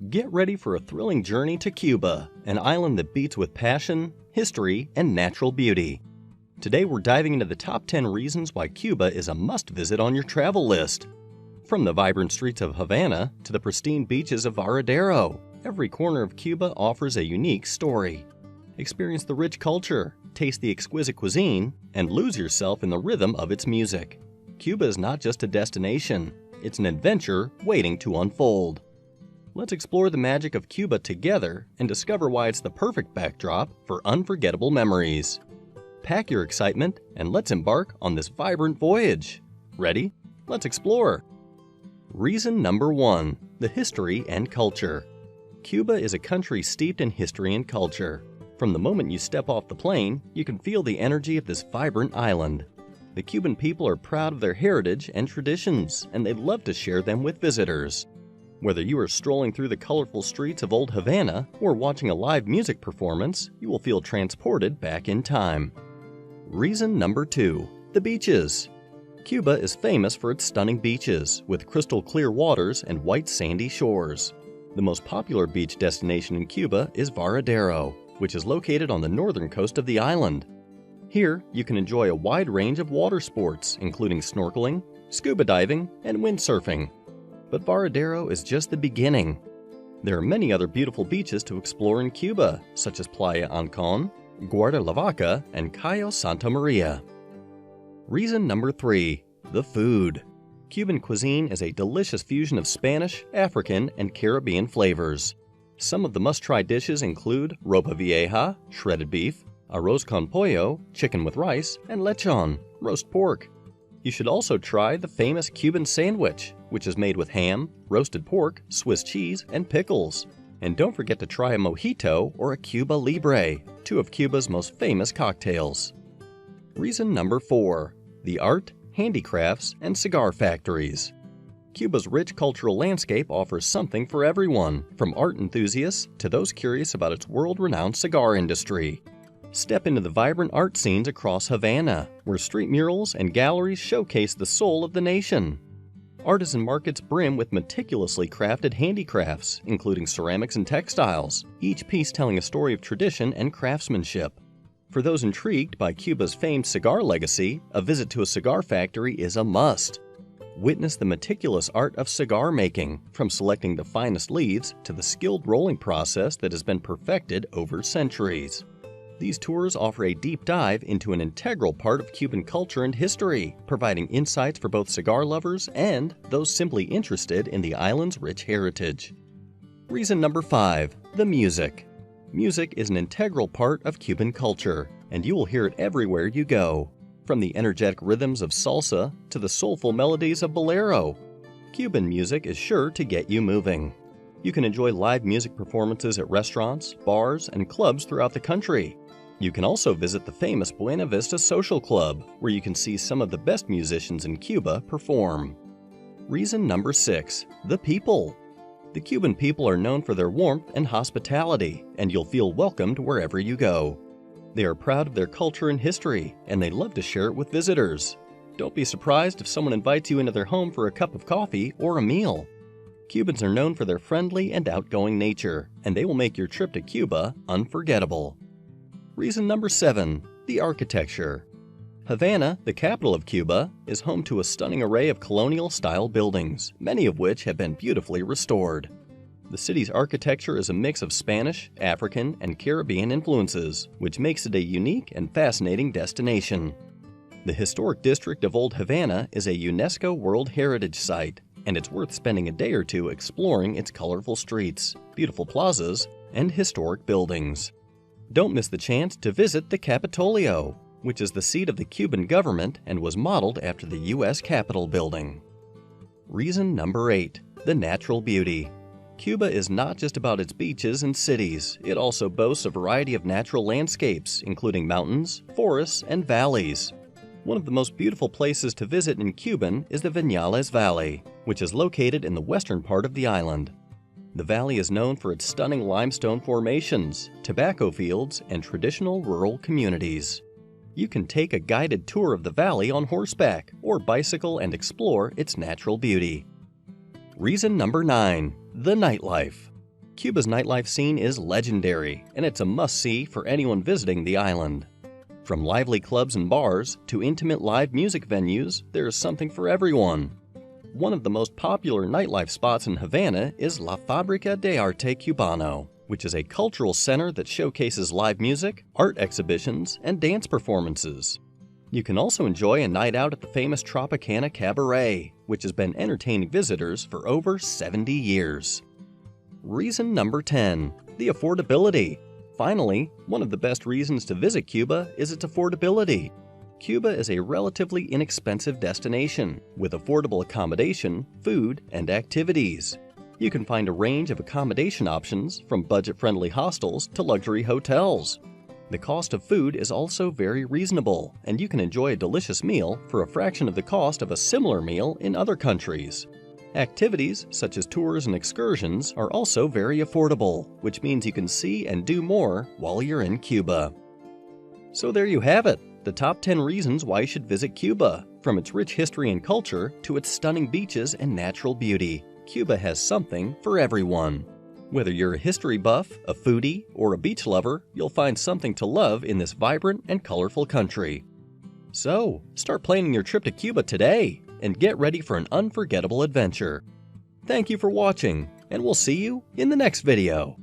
Get ready for a thrilling journey to Cuba, an island that beats with passion, history, and natural beauty. Today we're diving into the top 10 reasons why Cuba is a must-visit on your travel list. From the vibrant streets of Havana to the pristine beaches of Varadero, every corner of Cuba offers a unique story. Experience the rich culture, taste the exquisite cuisine, and lose yourself in the rhythm of its music. Cuba is not just a destination, it's an adventure waiting to unfold. Let's explore the magic of Cuba together and discover why it's the perfect backdrop for unforgettable memories. Pack your excitement and let's embark on this vibrant voyage. Ready? Let's explore! Reason number 1. The history and culture. Cuba is a country steeped in history and culture. From the moment you step off the plane, you can feel the energy of this vibrant island. The Cuban people are proud of their heritage and traditions, and they love to share them with visitors. Whether you are strolling through the colorful streets of Old Havana or watching a live music performance, you will feel transported back in time. Reason number 2. The beaches. Cuba is famous for its stunning beaches, with crystal clear waters and white sandy shores. The most popular beach destination in Cuba is Varadero, which is located on the northern coast of the island. Here, you can enjoy a wide range of water sports, including snorkeling, scuba diving, and windsurfing. But Varadero is just the beginning. There are many other beautiful beaches to explore in Cuba, such as Playa Ancon, Guardalavaca, and Cayo Santa Maria. Reason number 3. The food. Cuban cuisine is a delicious fusion of Spanish, African, and Caribbean flavors. Some of the must-try dishes include ropa vieja, shredded beef, arroz con pollo, chicken with rice, and lechon, roast pork. You should also try the famous Cuban sandwich, which is made with ham, roasted pork, Swiss cheese, and pickles. And don't forget to try a mojito or a Cuba Libre, two of Cuba's most famous cocktails. Reason number 4. The art, handicrafts, and cigar factories. Cuba's rich cultural landscape offers something for everyone, from art enthusiasts to those curious about its world-renowned cigar industry. Step into the vibrant art scenes across Havana, where street murals and galleries showcase the soul of the nation. Artisan markets brim with meticulously crafted handicrafts, including ceramics and textiles, each piece telling a story of tradition and craftsmanship. For those intrigued by Cuba's famed cigar legacy, a visit to a cigar factory is a must. Witness the meticulous art of cigar making, from selecting the finest leaves to the skilled rolling process that has been perfected over centuries. These tours offer a deep dive into an integral part of Cuban culture and history, providing insights for both cigar lovers and those simply interested in the island's rich heritage. Reason number 5. The music. Music is an integral part of Cuban culture, and you will hear it everywhere you go. From the energetic rhythms of salsa to the soulful melodies of bolero, Cuban music is sure to get you moving. You can enjoy live music performances at restaurants, bars, and clubs throughout the country. You can also visit the famous Buena Vista Social Club, where you can see some of the best musicians in Cuba perform. Reason number 6. The people. The Cuban people are known for their warmth and hospitality, and you'll feel welcomed wherever you go. They are proud of their culture and history, and they love to share it with visitors. Don't be surprised if someone invites you into their home for a cup of coffee or a meal. Cubans are known for their friendly and outgoing nature, and they will make your trip to Cuba unforgettable. Reason number 7. The architecture. Havana, the capital of Cuba, is home to a stunning array of colonial-style buildings, many of which have been beautifully restored. The city's architecture is a mix of Spanish, African, and Caribbean influences, which makes it a unique and fascinating destination. The historic district of Old Havana is a UNESCO World Heritage Site, and it's worth spending a day or two exploring its colorful streets, beautiful plazas, and historic buildings. Don't miss the chance to visit the Capitolio, which is the seat of the Cuban government and was modeled after the U.S. Capitol building. Reason number 8. The natural beauty. Cuba is not just about its beaches and cities, it also boasts a variety of natural landscapes, including mountains, forests, and valleys. One of the most beautiful places to visit in Cuban is the Viñales Valley, which is located in the western part of the island. The valley is known for its stunning limestone formations, tobacco fields, and traditional rural communities. You can take a guided tour of the valley on horseback or bicycle and explore its natural beauty. Reason number 9. The nightlife. Cuba's nightlife scene is legendary, and it's a must-see for anyone visiting the island. From lively clubs and bars to intimate live music venues, there's something for everyone. One of the most popular nightlife spots in Havana is La Fábrica de Arte Cubano, which is a cultural center that showcases live music, art exhibitions, and dance performances. You can also enjoy a night out at the famous Tropicana Cabaret, which has been entertaining visitors for over 70 years. Reason number 10, the affordability. Finally, one of the best reasons to visit Cuba is its affordability. Cuba is a relatively inexpensive destination, with affordable accommodation, food, and activities. You can find a range of accommodation options, from budget-friendly hostels to luxury hotels. The cost of food is also very reasonable, and you can enjoy a delicious meal for a fraction of the cost of a similar meal in other countries. Activities such as tours and excursions are also very affordable, which means you can see and do more while you're in Cuba. So there you have it, the top 10 reasons why you should visit Cuba. From its rich history and culture to its stunning beaches and natural beauty, Cuba has something for everyone. Whether you're a history buff, a foodie, or a beach lover, you'll find something to love in this vibrant and colorful country. So, start planning your trip to Cuba today and get ready for an unforgettable adventure. Thank you for watching, and we'll see you in the next video.